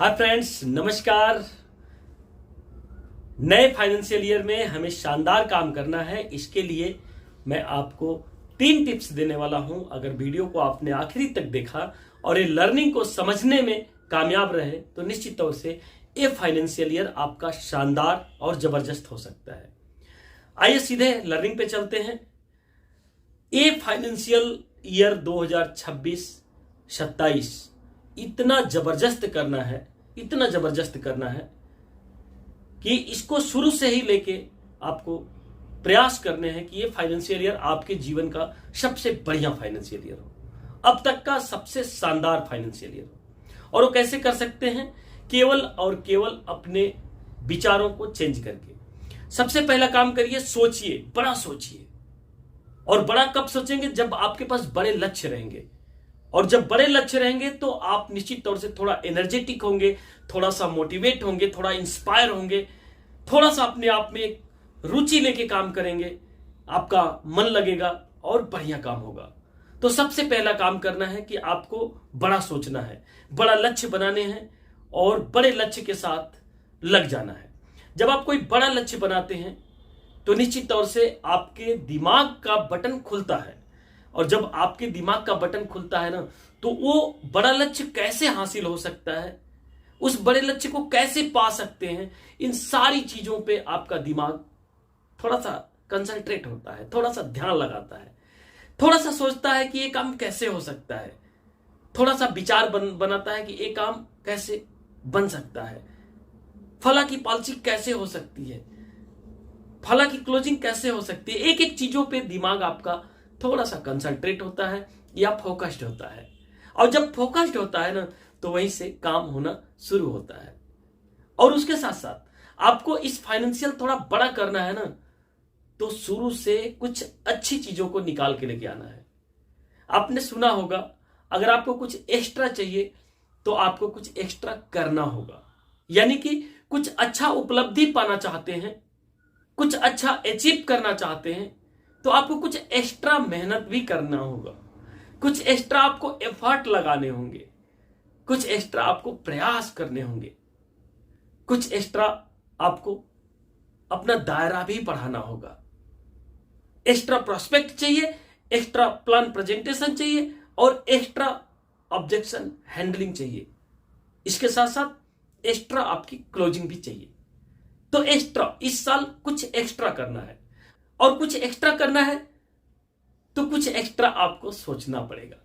Hi friends, नमस्कार। नए financial year में हमें शानदार काम करना है। इसके लिए मैं आपको 3 टिप्स देने वाला हूं। अगर वीडियो को आपने आखिरी तक देखा और ये लर्निंग को समझने में कामयाब रहे तो निश्चित तौर से ये फाइनेंशियल ईयर आपका शानदार और जबरदस्त हो सकता है। आइए सीधे लर्निंग पे चलते हैं। ये फाइनेंशियल ईयर 2026-27 इतना जबरदस्त करना है कि इसको शुरू से ही लेके आपको प्रयास करने हैं कि ये फाइनेंशियल ईयर आपके जीवन का सबसे बढ़िया फाइनेंशियल ईयर हो, अब तक का सबसे शानदार फाइनेंशियल ईयर हो। और वो कैसे कर सकते हैं? केवल और केवल अपने विचारों को चेंज करके। सबसे पहला काम करिए, सोचिए, बड़ा सोचिए। और बड़ा कब सोचेंगे? जब आपके पास बड़े लक्ष्य रहेंगे। और जब बड़े लक्ष्य रहेंगे तो आप निश्चित तौर से थोड़ा एनर्जेटिक होंगे, थोड़ा सा मोटिवेट होंगे, थोड़ा इंस्पायर होंगे, थोड़ा सा अपने आप में रुचि लेके काम करेंगे, आपका मन लगेगा और बढ़िया काम होगा। तो सबसे पहला काम करना है कि आपको बड़ा सोचना है, बड़ा लक्ष्य बनाने हैं और बड़े लक्ष्य के साथ लग जाना है। जब आप कोई बड़ा लक्ष्य बनाते हैं तो निश्चित तौर से आपके दिमाग का बटन खुलता है। और जब आपके दिमाग का बटन खुलता है ना, तो वो बड़ा लक्ष्य कैसे हासिल हो सकता है, उस बड़े लक्ष्य को कैसे पा सकते हैं, इन सारी चीजों पे आपका दिमाग थोड़ा सा कंसंट्रेट होता है, थोड़ा सा ध्यान लगाता है, थोड़ा सा सोचता है कि ये काम कैसे हो सकता है, थोड़ा सा विचार बनाता है कि ये काम कैसे बन सकता है, फला की पॉलिसी कैसे हो सकती है, फला की क्लोजिंग कैसे हो सकती है। एक एक चीजों पे दिमाग आपका थोड़ा सा कंसंट्रेट होता है या फोकस्ड होता है। और जब फोकस्ड होता है ना, तो वहीं से काम होना शुरू होता है। और उसके साथ साथ आपको इस फाइनेंशियल थोड़ा बड़ा करना है ना, तो शुरू से कुछ अच्छी चीजों को निकाल के लेके आना है। आपने सुना होगा, अगर आपको कुछ एक्स्ट्रा चाहिए तो आपको कुछ एक्स्ट्रा करना होगा। यानी कि कुछ अच्छा उपलब्धि पाना चाहते हैं, कुछ अच्छा अचीव करना चाहते हैं, तो आपको कुछ एक्स्ट्रा मेहनत भी करना होगा, कुछ एक्स्ट्रा आपको एफर्ट लगाने होंगे, कुछ एक्स्ट्रा आपको प्रयास करने होंगे, कुछ एक्स्ट्रा आपको अपना दायरा भी बढ़ाना होगा। एक्स्ट्रा प्रोस्पेक्ट चाहिए, एक्स्ट्रा प्लान प्रेजेंटेशन चाहिए और एक्स्ट्रा ऑब्जेक्शन हैंडलिंग चाहिए। इसके साथ साथ एक्स्ट्रा आपकी क्लोजिंग भी चाहिए। तो एक्स्ट्रा इस साल कुछ एक्स्ट्रा करना है। और कुछ एक्स्ट्रा करना है तो कुछ एक्स्ट्रा आपको सोचना पड़ेगा।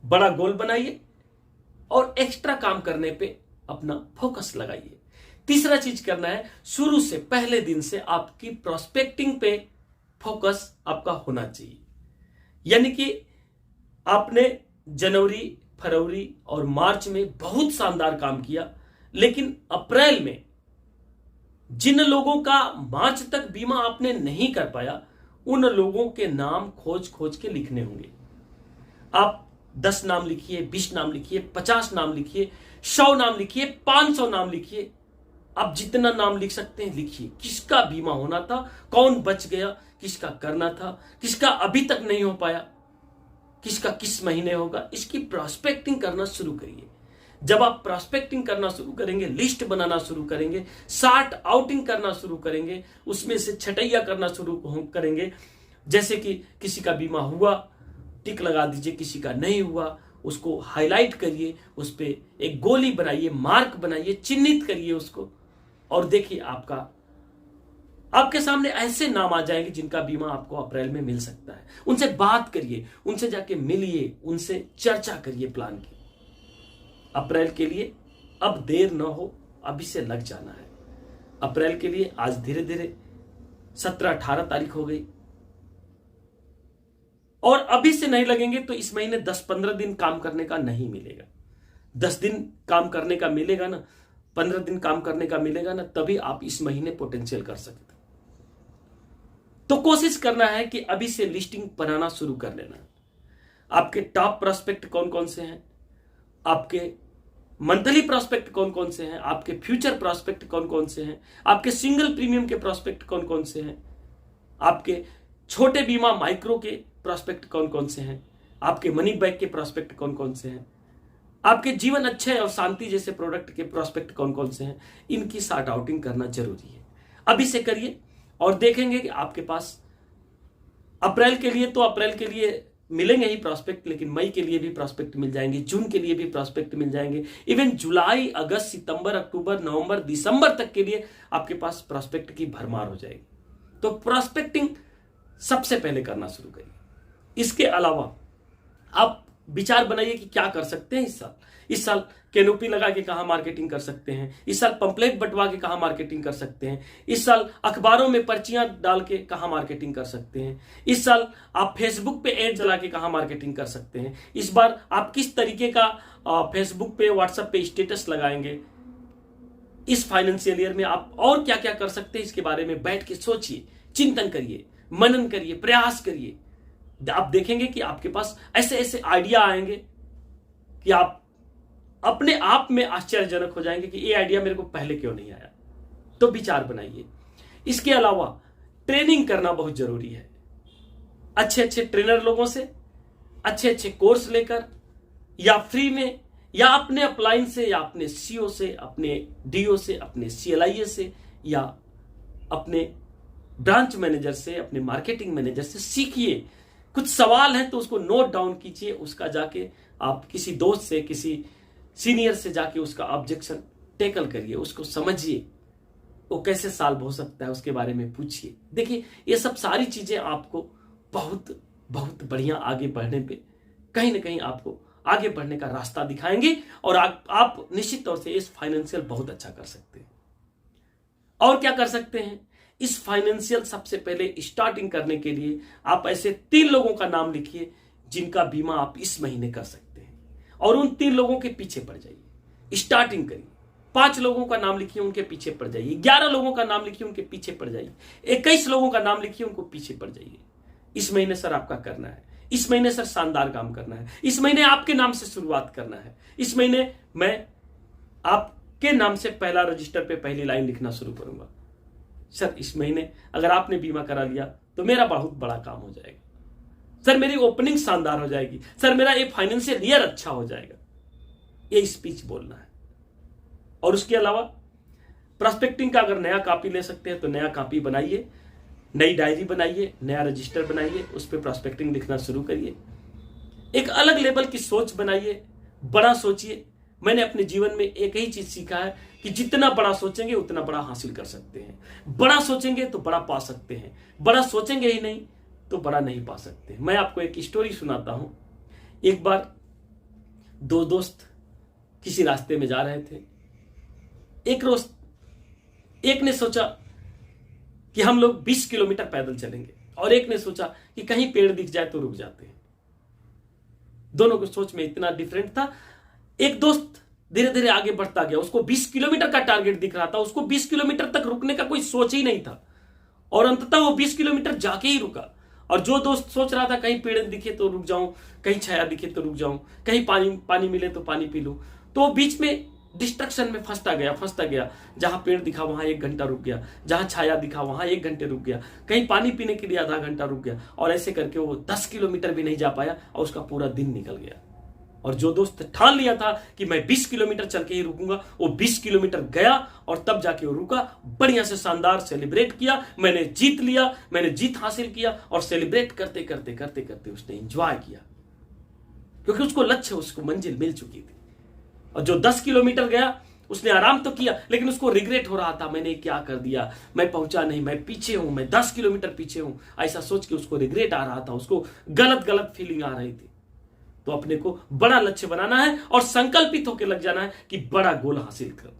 बड़ा गोल बनाइए और एक्स्ट्रा काम करने पे अपना फोकस लगाइए। तीसरा चीज करना है, शुरू से पहले दिन से आपकी प्रोस्पेक्टिंग पे फोकस आपका होना चाहिए। यानी कि आपने जनवरी, फरवरी और मार्च में बहुत शानदार काम किया, लेकिन अप्रैल में जिन लोगों का मार्च तक बीमा आपने नहीं कर पाया, उन लोगों के नाम खोज खोज के लिखने होंगे। आप 10 नाम लिखिए, 20 नाम लिखिए, 50 नाम लिखिए, 100 नाम लिखिए, 500 नाम लिखिए। आप जितना नाम लिख सकते हैं लिखिए। किसका बीमा होना था, कौन बच गया, किसका करना था, किसका अभी तक नहीं हो पाया, किसका किस महीने होगा, इसकी प्रोस्पेक्टिंग करना शुरू करिए। जब आप प्रोस्पेक्टिंग करना शुरू करेंगे, लिस्ट बनाना शुरू करेंगे, सार्ट आउटिंग करना शुरू करेंगे, उसमें से छटैया करना शुरू करेंगे। जैसे कि किसी का बीमा हुआ, टिक लगा दीजिए, किसी का नहीं हुआ उसको हाईलाइट करिए, उस पर एक गोली बनाइए, मार्क बनाइए, चिन्हित करिए उसको। और देखिए आपके सामने ऐसे नाम आ जाएंगे जिनका बीमा आपको अप्रैल में मिल सकता है। उनसे बात करिए, उनसे जाके मिलिए, उनसे चर्चा करिए प्लान की। अप्रैल के लिए अब देर न हो, अभी से लग जाना है। अप्रैल के लिए आज धीरे धीरे 17-18 तारीख हो गई और अभी से नहीं लगेंगे तो इस महीने 10-15 दिन काम करने का नहीं मिलेगा। 10 दिन काम करने का मिलेगा ना, 15 दिन काम करने का मिलेगा ना, तभी आप इस महीने पोटेंशियल कर सकते। तो कोशिश करना है कि अभी से लिस्टिंग बनाना शुरू कर लेना। आपके टॉप प्रोस्पेक्ट कौन कौन से हैं, आपके मंथली प्रोस्पेक्ट कौन कौन से हैं, आपके फ्यूचर प्रोस्पेक्ट कौन कौन से हैं, आपके सिंगल प्रीमियम के प्रोस्पेक्ट कौन कौन से हैं, आपके छोटे बीमा माइक्रो के प्रोस्पेक्ट कौन कौन से हैं, आपके मनी बैक के प्रोस्पेक्ट कौन कौन से हैं, आपके जीवन अच्छे और शांति जैसे प्रोडक्ट के प्रोस्पेक्ट कौन कौन से हैं, इनकी सॉर्ट आउटिंग करना जरूरी है। अभी से करिए और देखेंगे कि आपके पास अप्रैल के लिए मिलेंगे ही प्रॉस्पेक्ट, लेकिन मई के लिए भी प्रॉस्पेक्ट मिल जाएंगे, जून के लिए भी प्रॉस्पेक्ट मिल जाएंगे, इवन जुलाई, अगस्त, सितंबर, अक्टूबर, नवंबर, दिसंबर तक के लिए आपके पास प्रॉस्पेक्ट की भरमार हो जाएगी। तो प्रॉस्पेक्टिंग सबसे पहले करना शुरू करिए। इसके अलावा आप विचार बनाइए कि क्या कर सकते हैं इस साल कैनोपी लगा के कहां मार्केटिंग कर सकते हैं, इस साल पंपलेट बंटवा के कहां मार्केटिंग कर सकते हैं, इस साल अखबारों में पर्चियां डाल के कहां मार्केटिंग कर सकते हैं, इस साल आप फेसबुक पे एड चला के कहां मार्केटिंग कर सकते हैं, इस बार आप किस तरीके का फेसबुक पे, व्हाट्सएप पे स्टेटस लगाएंगे, इस फाइनेंशियल ईयर में आप और क्या क्या कर सकते हैं, इसके बारे में बैठ के सोचिए, चिंतन करिए, मनन करिए, प्रयास करिए। आप देखेंगे कि आपके पास ऐसे ऐसे आइडिया आएंगे कि आप अपने आप में आश्चर्यजनक हो जाएंगे कि ये आइडिया मेरे को पहले क्यों नहीं आया। तो विचार बनाइए। इसके अलावा ट्रेनिंग करना बहुत जरूरी है। अच्छे अच्छे ट्रेनर लोगों से अच्छे अच्छे कोर्स लेकर, या फ्री में, या अपने अपलाइन से, या अपने सीओ से, अपने डीओ से, अपने सीएलआईए से, या अपने ब्रांच मैनेजर से, अपने मार्केटिंग मैनेजर से सीखिए। कुछ सवाल है तो उसको नोट डाउन कीजिए, उसका जाके आप किसी दोस्त से, किसी सीनियर से जाके उसका ऑब्जेक्शन टेकल करिए, उसको समझिए, वो कैसे सॉल्व हो सकता है उसके बारे में पूछिए। देखिए ये सब सारी चीजें आपको बहुत बहुत बढ़िया आगे बढ़ने पे कहीं ना कहीं आपको आगे बढ़ने का रास्ता दिखाएंगे, और आप निश्चित तौर से इस फाइनेंशियल बहुत अच्छा कर सकते हैं। और क्या कर सकते हैं इस फाइनेंशियल? सबसे पहले स्टार्टिंग करने के लिए आप ऐसे 3 लोगों का नाम लिखिए जिनका बीमा आप इस महीने कर सकते हैं, और उन 3 लोगों के पीछे पड़ जाइए, स्टार्टिंग करिए। 5 लोगों का नाम लिखिए, उनके पीछे पड़ जाइए। 11 लोगों का नाम लिखिए, उनके पीछे पड़ जाइए। 21 लोगों का नाम लिखिए, उनको पीछे पड़ जाइए। इस महीने सर आपका करना है, इस महीने सर शानदार काम करना है, इस महीने आपके नाम से शुरुआत करना है, इस महीने मैं आपके नाम से पहला रजिस्टर पे पहली लाइन लिखना शुरू करूंगा। सर इस महीने अगर आपने बीमा करा लिया तो मेरा बहुत बड़ा काम हो जाएगा, सर मेरी ओपनिंग शानदार हो जाएगी, सर मेरा ये फाइनेंशियल ईयर अच्छा हो जाएगा। ये स्पीच बोलना है। और उसके अलावा प्रोस्पेक्टिंग का अगर नया कॉपी ले सकते हैं तो नया कॉपी बनाइए, नई डायरी बनाइए, नया रजिस्टर बनाइए, उस पर प्रोस्पेक्टिंग लिखना शुरू करिए। एक अलग लेवल की सोच बनाइए, बड़ा सोचिए। मैंने अपने जीवन में एक ही चीज सीखा है कि जितना बड़ा सोचेंगे उतना बड़ा हासिल कर सकते हैं। बड़ा सोचेंगे तो बड़ा पा सकते हैं, बड़ा सोचेंगे ही नहीं तो बड़ा नहीं पा सकते। मैं आपको एक स्टोरी सुनाता हूं। एक बार 2 दोस्त किसी रास्ते में जा रहे थे। एक ने सोचा कि हम लोग 20 किलोमीटर पैदल चलेंगे, और एक ने सोचा कि कहीं पेड़ दिख जाए तो रुक जाते हैं। दोनों की सोच में इतना डिफरेंट था। एक दोस्त धीरे धीरे आगे बढ़ता गया, उसको 20 किलोमीटर का टारगेट दिख रहा था, उसको 20 किलोमीटर तक रुकने का कोई सोच ही नहीं था, और अंततः वो 20 किलोमीटर जाके ही रुका। और जो दोस्त सोच रहा था कहीं पेड़ दिखे तो रुक जाऊं, कहीं छाया दिखे तो रुक जाऊं, कहीं पानी मिले तो पानी पी लूं, तो बीच में डिस्ट्रक्शन में फंसता गया। जहां पेड़ दिखा वहां 1 घंटा रुक गया, जहां छाया दिखा वहां 1 घंटे रुक गया, कहीं पानी पीने के लिए आधा घंटा रुक गया, और ऐसे करके वो 10 किलोमीटर भी नहीं जा पाया और उसका पूरा दिन निकल गया। और जो दोस्त ठान लिया था कि मैं 20 किलोमीटर चल के ही रुकूंगा, वो 20 किलोमीटर गया और तब जाके वो रुका, बढ़िया से शानदार सेलिब्रेट किया, मैंने जीत लिया, मैंने जीत हासिल किया, और सेलिब्रेट करते करते उसने एंजॉय किया, क्योंकि उसको लक्ष्य, उसको मंजिल मिल चुकी थी। और जो 10 किलोमीटर गया उसने आराम तो किया, लेकिन उसको रिग्रेट हो रहा था, मैंने क्या कर दिया, मैं पहुंचा नहीं, मैं पीछे हूं, मैं 10 किलोमीटर पीछे हूं, ऐसा सोच के उसको रिग्रेट आ रहा था, उसको गलत फीलिंग आ रही थी। तो अपने को बड़ा लक्ष्य बनाना है और संकल्पित होकर लग जाना है कि बड़ा गोल हासिल करना,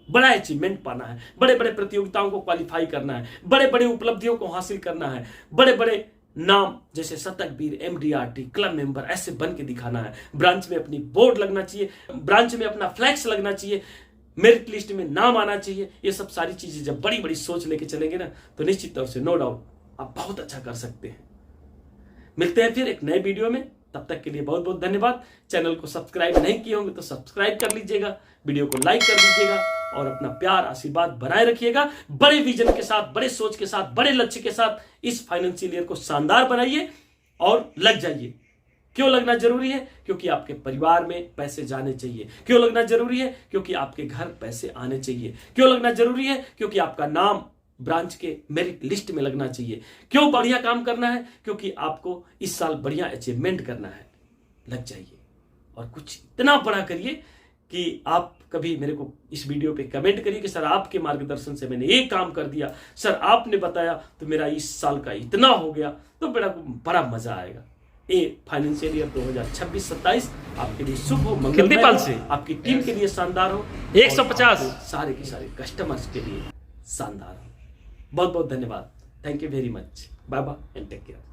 बड़ा अचीवमेंट पाना है, बड़े बड़े प्रतियोगिताओं को क्वालिफाई करना है, बड़े बड़े उपलब्धियों को हासिल करना है, बड़े बड़े नाम जैसे शतकवीर, MDRT, क्लब मेंबर ऐसे बन के दिखाना है। ब्रांच में अपनी बोर्ड लगना चाहिए, ब्रांच में अपना फ्लैक्स लगना चाहिए, मेरिट लिस्ट में नाम आना चाहिए। ये सब सारी चीजें जब बड़ी बड़ी सोच लेके चलेंगे ना, तो निश्चित तौर से नो डाउट आप बहुत अच्छा कर सकते हैं। मिलते हैं फिर एक नए वीडियो में, तब तक के लिए बहुत बहुत धन्यवाद। चैनल को सब्सक्राइब नहीं किए होंगे तो सब्सक्राइब कर लीजिएगा, वीडियो को लाइक कर दीजिएगा, और अपना प्यार आशीर्वाद बनाए रखिएगा। बड़े विजन के साथ, बड़े सोच के साथ, बड़े लक्ष्य के साथ इस फाइनेंशियल ईयर को शानदार बनाइए और लग जाइए। क्यों लगना जरूरी है? क्योंकि आपके परिवार में पैसे जाने चाहिए। क्यों लगना जरूरी है? क्योंकि आपके घर पैसे आने चाहिए। क्यों लगना जरूरी है? क्योंकि आपका नाम ब्रांच के मेरिट लिस्ट में लगना चाहिए। क्यों बढ़िया काम करना है? क्योंकि आपको इस साल बढ़िया अचीवमेंट करना है। लग जाइए और कुछ इतना बड़ा करिए कि आप कभी मेरे को इस वीडियो पे कमेंट करिए कि सर आपके मार्गदर्शन से मैंने एक काम कर दिया, सर आपने बताया तो मेरा इस साल का इतना हो गया, तो बड़ा मजा आएगा। ये फाइनेंशियल ईयर 2026-27 आपके लिए शुभ हो, मंगलमय हो, आपकी टीम के लिए शानदार हो, 150 सारे के सारे कस्टमर्स के लिए शानदार हो। बहुत बहुत धन्यवाद। Thank you very much. Bye bye and take care.